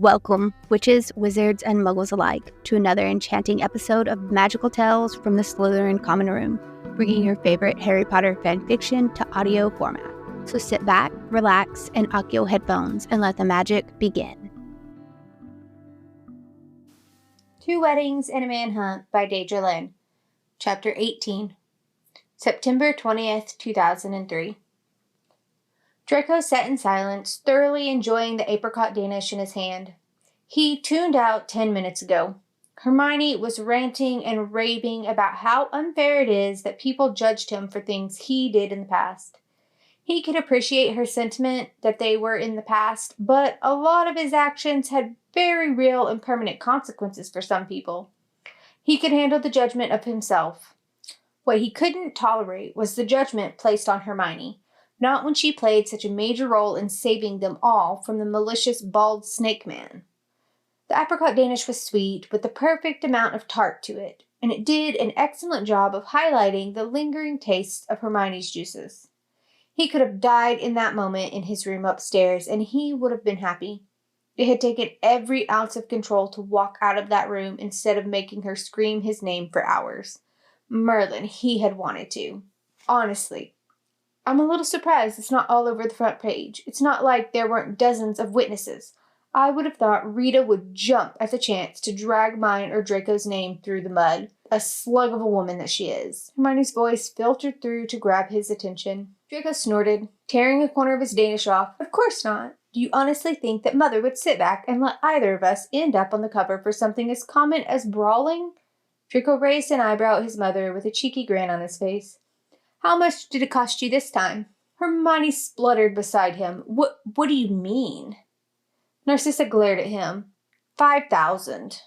Welcome, witches, wizards, and muggles alike, to another enchanting episode of Magical Tales from the Slytherin Common Room, bringing your favorite Harry Potter fanfiction to audio format. So sit back, relax, and Accio headphones, and let the magic begin. Two Weddings and a Manhunt by Deydralinne. Chapter 18. September 20th, 2003. Draco sat in silence, thoroughly enjoying the apricot Danish in his hand. He tuned out 10 minutes ago. Hermione was ranting and raving about how unfair it is that people judged him for things he did in the past. He could appreciate her sentiment that they were in the past, but a lot of his actions had very real and permanent consequences for some people. He could handle the judgment of himself. What he couldn't tolerate was the judgment placed on Hermione. Not when she played such a major role in saving them all from the malicious bald snake man. The apricot Danish was sweet, with the perfect amount of tart to it, and it did an excellent job of highlighting the lingering taste of Hermione's juices. He could have died in that moment in his room upstairs, and he would have been happy. It had taken every ounce of control to walk out of that room instead of making her scream his name for hours. Merlin, he had wanted to. Honestly. I'm a little surprised it's not all over the front page. It's not like there weren't dozens of witnesses. I would have thought Rita would jump at the chance to drag mine or Draco's name through the mud. A slug of a woman that she is. Hermione's voice filtered through to grab his attention. Draco snorted, tearing a corner of his Danish off. Of course not. Do you honestly think that Mother would sit back and let either of us end up on the cover for something as common as brawling? Draco raised an eyebrow at his mother with a cheeky grin on his face. How much did it cost you this time? Hermione spluttered beside him. What do you mean? Narcissa glared at him. 5,000.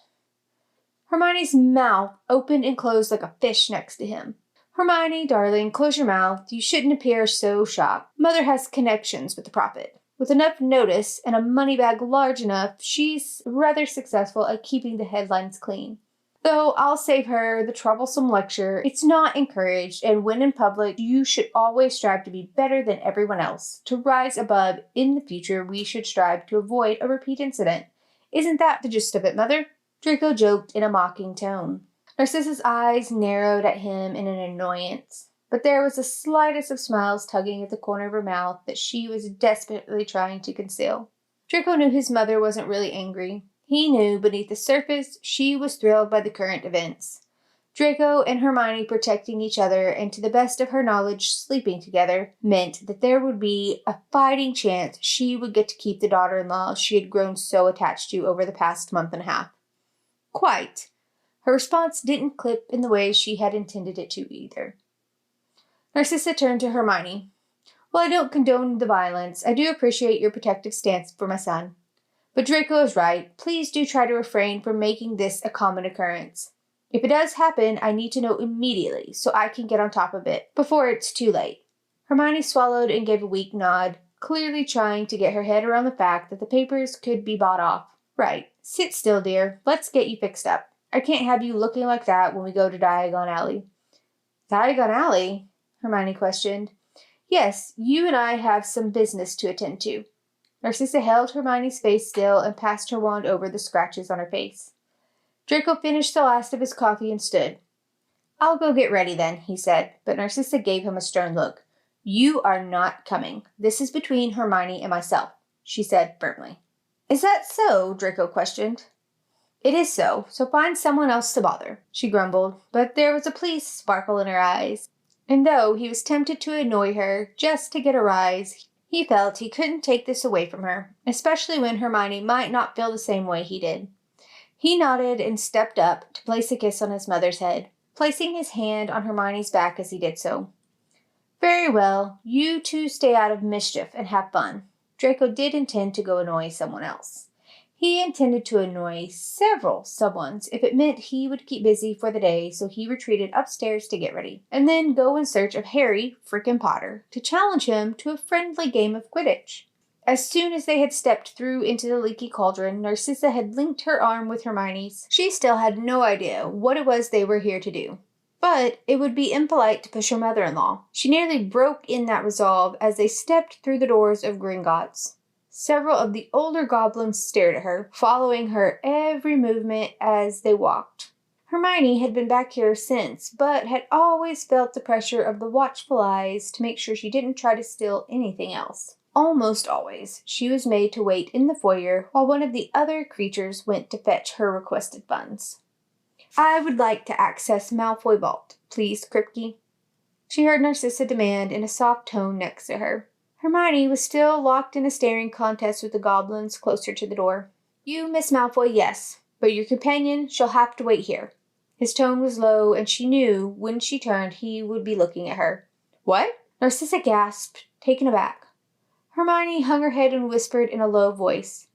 Hermione's mouth opened and closed like a fish next to him. Hermione, darling, close your mouth. You shouldn't appear so shocked. Mother has connections with the prophet. With enough notice and a money bag large enough, she's rather successful at keeping the headlines clean. Though I'll save her the troublesome lecture, it's not encouraged, and when in public, you should always strive to be better than everyone else. To rise above in the future, we should strive to avoid a repeat incident. Isn't that the gist of it, Mother? Draco joked in a mocking tone. Narcissa's eyes narrowed at him in an annoyance, but there was the slightest of smiles tugging at the corner of her mouth that she was desperately trying to conceal. Draco knew his mother wasn't really angry. He knew beneath the surface she was thrilled by the current events. Draco and Hermione protecting each other and to the best of her knowledge sleeping together meant that there would be a fighting chance she would get to keep the daughter-in-law she had grown so attached to over the past month and a half. Quite. Her response didn't clip in the way she had intended it to either. Narcissa turned to Hermione. While I don't condone the violence, I do appreciate your protective stance for my son. But Draco is right. Please do try to refrain from making this a common occurrence. If it does happen, I need to know immediately so I can get on top of it before it's too late. Hermione swallowed and gave a weak nod, clearly trying to get her head around the fact that the papers could be bought off. Right. Sit still, dear. Let's get you fixed up. I can't have you looking like that when we go to Diagon Alley. Diagon Alley? Hermione questioned. Yes, you and I have some business to attend to. Narcissa held Hermione's face still and passed her wand over the scratches on her face. Draco finished the last of his coffee and stood. I'll go get ready then, he said, but Narcissa gave him a stern look. You are not coming. This is between Hermione and myself, she said firmly. Is that so? Draco questioned. It is so find someone else to bother, she grumbled, but there was a pleased sparkle in her eyes. And though he was tempted to annoy her just to get a rise, he felt he couldn't take this away from her, especially when Hermione might not feel the same way he did. He nodded and stepped up to place a kiss on his mother's head, placing his hand on Hermione's back as he did so. Very well, you two stay out of mischief and have fun. Draco did intend to go annoy someone else. He intended to annoy several someones if it meant he would keep busy for the day, so he retreated upstairs to get ready, and then go in search of Harry frickin' Potter to challenge him to a friendly game of Quidditch. As soon as they had stepped through into the leaky cauldron, Narcissa had linked her arm with Hermione's. She still had no idea what it was they were here to do. But it would be impolite to push her mother-in-law. She nearly broke in that resolve as they stepped through the doors of Gringotts. Several of the older goblins stared at her, following her every movement as they walked. Hermione had been back here since, but had always felt the pressure of the watchful eyes to make sure she didn't try to steal anything else. Almost always, she was made to wait in the foyer while one of the other creatures went to fetch her requested funds. "I would like to access Malfoy Vault, please, Kripke," she heard Narcissa demand in a soft tone next to her. Hermione was still locked in a staring contest with the goblins closer to the door. "You, Miss Malfoy, yes, but your companion shall have to wait here." His tone was low, and she knew when she turned he would be looking at her. "What?" Narcissa gasped, taken aback. Hermione hung her head and whispered in a low voice,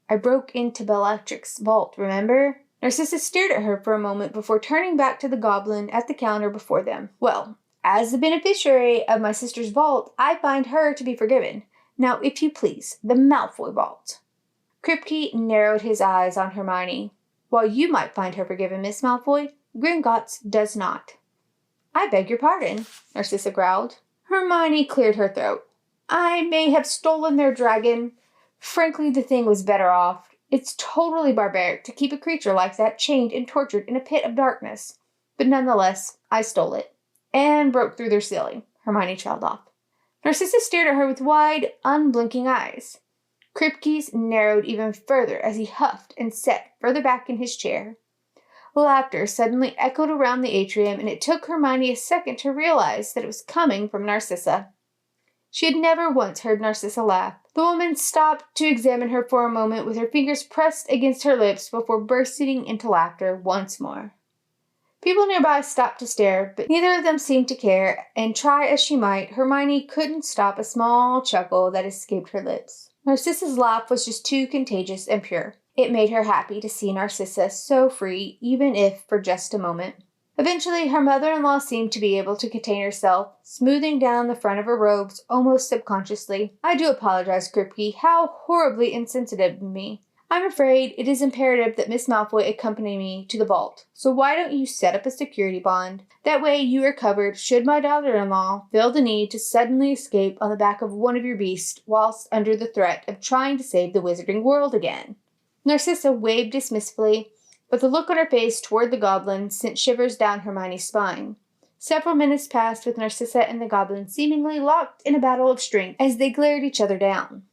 "I broke into Bellatrix's vault, remember?" Narcissa stared at her for a moment before turning back to the goblin at the counter before them. "Well, as the beneficiary of my sister's vault, I find her to be forgiven. Now, if you please, the Malfoy vault." Kripke narrowed his eyes on Hermione. "While you might find her forgiven, Miss Malfoy, Gringotts does not." "I beg your pardon," Narcissa growled. Hermione cleared her throat. "I may have stolen their dragon. Frankly, the thing was better off. It's totally barbaric to keep a creature like that chained and tortured in a pit of darkness. But nonetheless, I stole it. And broke through their ceiling." Hermione trailed off. Narcissa stared at her with wide, unblinking eyes. Kripke's narrowed even further as he huffed and sat further back in his chair. Laughter suddenly echoed around the atrium, and it took Hermione a second to realize that it was coming from Narcissa. She had never once heard Narcissa laugh. The woman stopped to examine her for a moment with her fingers pressed against her lips before bursting into laughter once more. People nearby stopped to stare, but neither of them seemed to care, and try as she might, Hermione couldn't stop a small chuckle that escaped her lips. Narcissa's laugh was just too contagious and pure. It made her happy to see Narcissa so free, even if for just a moment. Eventually, her mother-in-law seemed to be able to contain herself, smoothing down the front of her robes almost subconsciously. "I do apologize, Kripke. How horribly insensitive of me. I'm afraid it is imperative that Miss Malfoy accompany me to the vault. So why don't you set up a security bond? That way you are covered should my daughter-in-law feel the need to suddenly escape on the back of one of your beasts whilst under the threat of trying to save the wizarding world again." Narcissa waved dismissively, but the look on her face toward the goblin sent shivers down Hermione's spine. Several minutes passed with Narcissa and the goblin seemingly locked in a battle of strength as they glared each other down.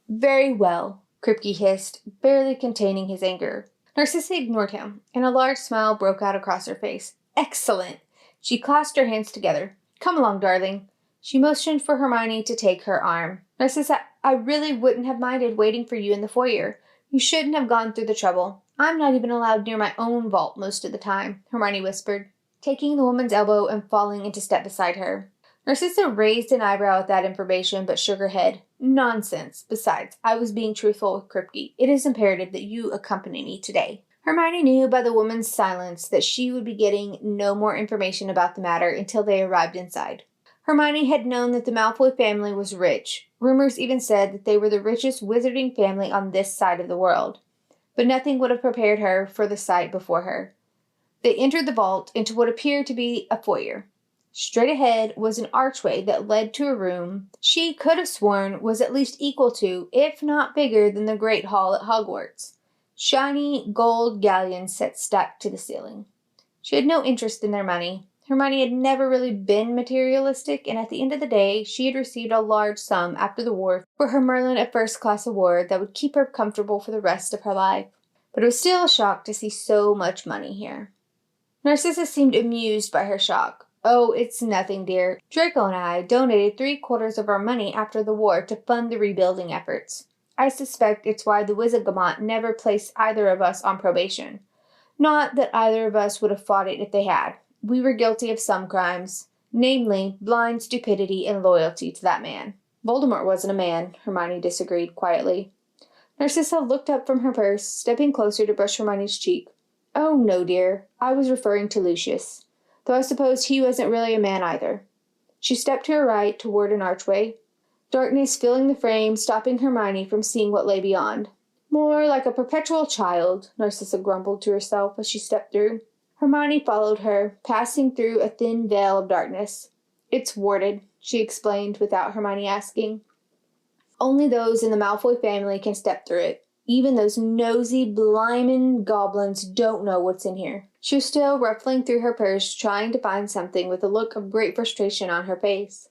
"Very well," Kripke hissed, barely containing his anger. Narcissa ignored him, and a large smile broke out across her face. "Excellent!" She clasped her hands together. "Come along, darling." She motioned for Hermione to take her arm. "Narcissa, I really wouldn't have minded waiting for you in the foyer. You shouldn't have gone through the trouble. I'm not even allowed near my own vault most of the time," Hermione whispered, taking the woman's elbow and falling into step beside her. Narcissa raised an eyebrow at that information, but shook her head. "Nonsense. Besides, I was being truthful with Kripke. It is imperative that you accompany me today." Hermione knew by the woman's silence that she would be getting no more information about the matter until they arrived inside. Hermione had known that the Malfoy family was rich. Rumors even said that they were the richest wizarding family on this side of the world. But nothing would have prepared her for the sight before her. They entered the vault into what appeared to be a foyer. Straight ahead was an archway that led to a room she could have sworn was at least equal to, if not bigger than the Great Hall at Hogwarts. Shiny gold galleons sat stacked to the ceiling. She had no interest in their money. Hermione had never really been materialistic, and at the end of the day, she had received a large sum after the war for her Merlin a First-Class award that would keep her comfortable for the rest of her life. But it was still a shock to see so much money here. Narcissa seemed amused by her shock. "Oh, it's nothing, dear. Draco and I donated 3/4 of our money after the war to fund the rebuilding efforts. I suspect it's why the Wizengamot never placed either of us on probation. Not that either of us would have fought it if they had. We were guilty of some crimes, namely blind stupidity and loyalty to that man." "Voldemort wasn't a man," Hermione disagreed quietly. Narcissa looked up from her purse, stepping closer to brush Hermione's cheek. "Oh, no, dear. I was referring to Lucius. Though I suppose he wasn't really a man either." She stepped to her right toward an archway, darkness filling the frame, stopping Hermione from seeing what lay beyond. "More like a perpetual child," Narcissa grumbled to herself as she stepped through. Hermione followed her, passing through a thin veil of darkness. "It's warded," she explained without Hermione asking. Only those in the Malfoy family can step through it. Even those nosy, blimmin' goblins don't know what's in here. She was still ruffling through her purse, trying to find something with a look of great frustration on her face.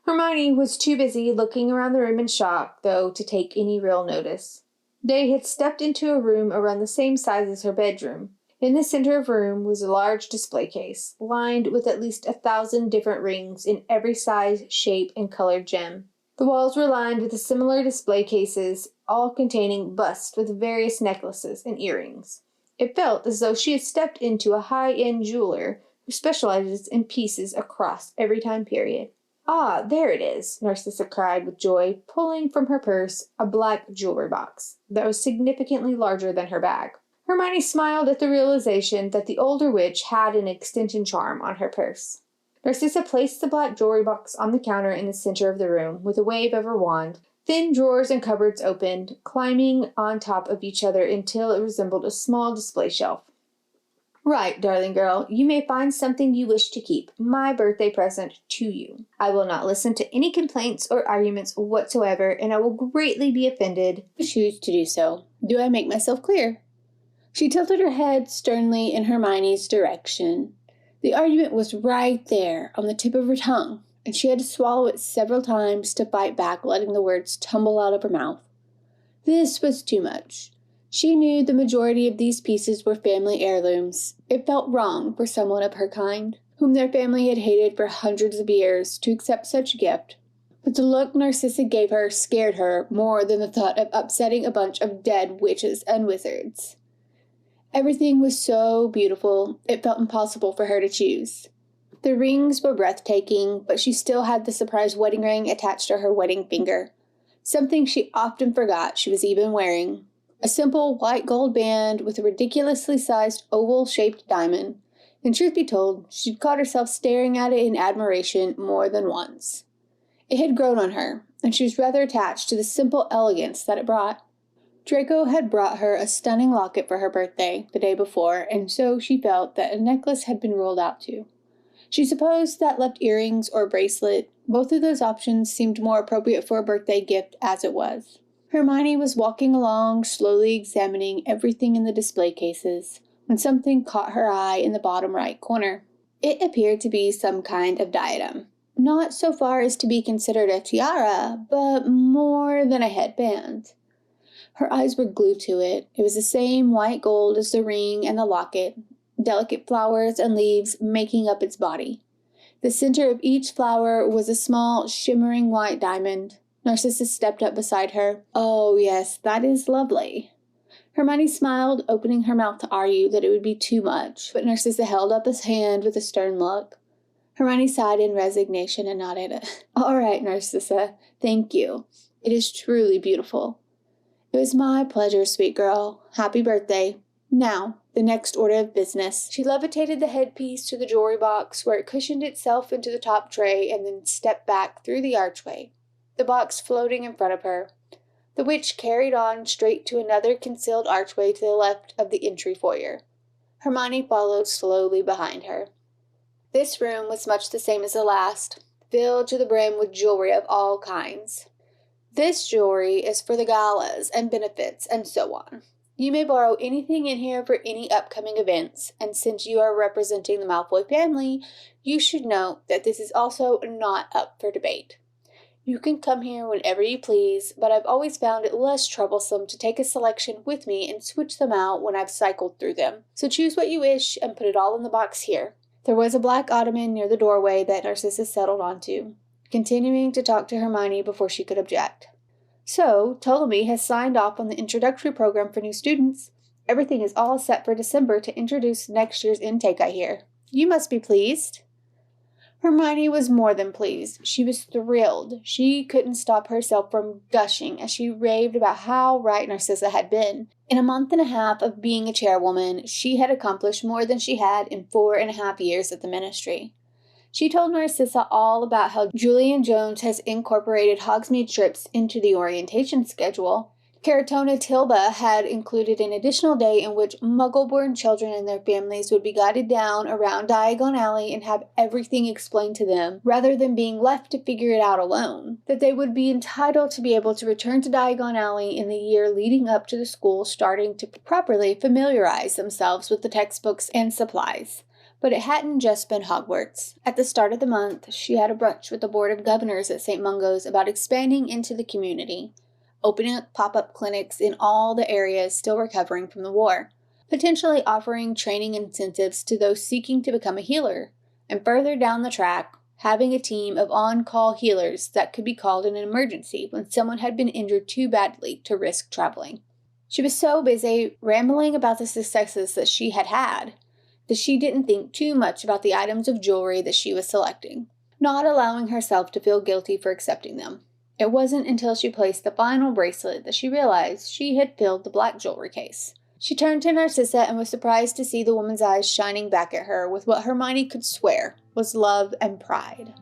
Hermione was too busy looking around the room in shock, though, to take any real notice. They had stepped into a room around the same size as her bedroom. In the center of the room was a large display case, lined with at least 1,000 different rings in every size, shape, and colored gem. The walls were lined with similar display cases, all containing busts with various necklaces and earrings. It felt as though she had stepped into a high-end jeweler who specializes in pieces across every time period. "Ah, there it is," Narcissa cried with joy, pulling from her purse a black jewelry box that was significantly larger than her bag. Hermione smiled at the realization that the older witch had an extension charm on her purse. Narcissa placed the black jewelry box on the counter in the center of the room with a wave of her wand. Thin drawers and cupboards opened, climbing on top of each other until it resembled a small display shelf. "Right, darling girl, you may find something you wish to keep. My birthday present to you. I will not listen to any complaints or arguments whatsoever, and I will greatly be offended if you choose to do so. Do I make myself clear?" She tilted her head sternly in Hermione's direction. The argument was right there, on the tip of her tongue, and she had to swallow it several times to fight back, letting the words tumble out of her mouth. This was too much. She knew the majority of these pieces were family heirlooms. It felt wrong for someone of her kind, whom their family had hated for hundreds of years, to accept such a gift. But the look Narcissa gave her scared her more than the thought of upsetting a bunch of dead witches and wizards. Everything was so beautiful, it felt impossible for her to choose. The rings were breathtaking, but she still had the surprise wedding ring attached to her wedding finger, something she often forgot she was even wearing. A simple white gold band with a ridiculously sized oval-shaped diamond, and truth be told, she'd caught herself staring at it in admiration more than once. It had grown on her, and she was rather attached to the simple elegance that it brought. Draco had brought her a stunning locket for her birthday the day before, and so she felt that a necklace had been ruled out too. She supposed that left earrings or a bracelet. Both of those options seemed more appropriate for a birthday gift as it was. Hermione was walking along, slowly examining everything in the display cases, when something caught her eye in the bottom right corner. It appeared to be some kind of diadem. Not so far as to be considered a tiara, but more than a headband. Her eyes were glued to it. It was the same white gold as the ring and the locket, delicate flowers and leaves making up its body. The center of each flower was a small, shimmering white diamond. Narcissa stepped up beside her. "Oh, yes, that is lovely." Hermione smiled, opening her mouth to argue that it would be too much, but Narcissa held up his hand with a stern look. Hermione sighed in resignation and nodded. "All right, Narcissa, thank you. It is truly beautiful." "It was my pleasure, sweet girl. Happy birthday. Now, the next order of business." She levitated the headpiece to the jewelry box, where it cushioned itself into the top tray, and then stepped back through the archway, the box floating in front of her. The witch carried on straight to another concealed archway to the left of the entry foyer. Hermione followed slowly behind her. This room was much the same as the last, filled to the brim with jewelry of all kinds. "This jewelry is for the galas and benefits and so on. You may borrow anything in here for any upcoming events, and since you are representing the Malfoy family, you should know that this is also not up for debate. You can come here whenever you please, but I've always found it less troublesome to take a selection with me and switch them out when I've cycled through them. So choose what you wish and put it all in the box here." There was a black ottoman near the doorway that Narcissa settled onto, continuing to talk to Hermione before she could object. "So, Ptolemy has signed off on the introductory program for new students. Everything is all set for December to introduce next year's intake, I hear. You must be pleased." Hermione was more than pleased. She was thrilled. She couldn't stop herself from gushing as she raved about how right Narcissa had been. In a month and a half of being a chairwoman, she had accomplished more than she had in 4.5 years at the ministry. She told Narcissa all about how Julian Jones has incorporated Hogsmeade trips into the orientation schedule, Caratona Tilba had included an additional day in which Muggle-born children and their families would be guided down around Diagon Alley and have everything explained to them, rather than being left to figure it out alone. That they would be entitled to be able to return to Diagon Alley in the year leading up to the school starting to properly familiarize themselves with the textbooks and supplies. But it hadn't just been Hogwarts. At the start of the month, she had a brunch with the Board of Governors at St. Mungo's about expanding into the community, opening up pop-up clinics in all the areas still recovering from the war, potentially offering training incentives to those seeking to become a healer, and further down the track, having a team of on-call healers that could be called in an emergency when someone had been injured too badly to risk traveling. She was so busy rambling about the successes that she had had that she didn't think too much about the items of jewelry that she was selecting, not allowing herself to feel guilty for accepting them. It wasn't until she placed the final bracelet that she realized she had filled the black jewelry case. She turned to Narcissa and was surprised to see the woman's eyes shining back at her with what Hermione could swear was love and pride.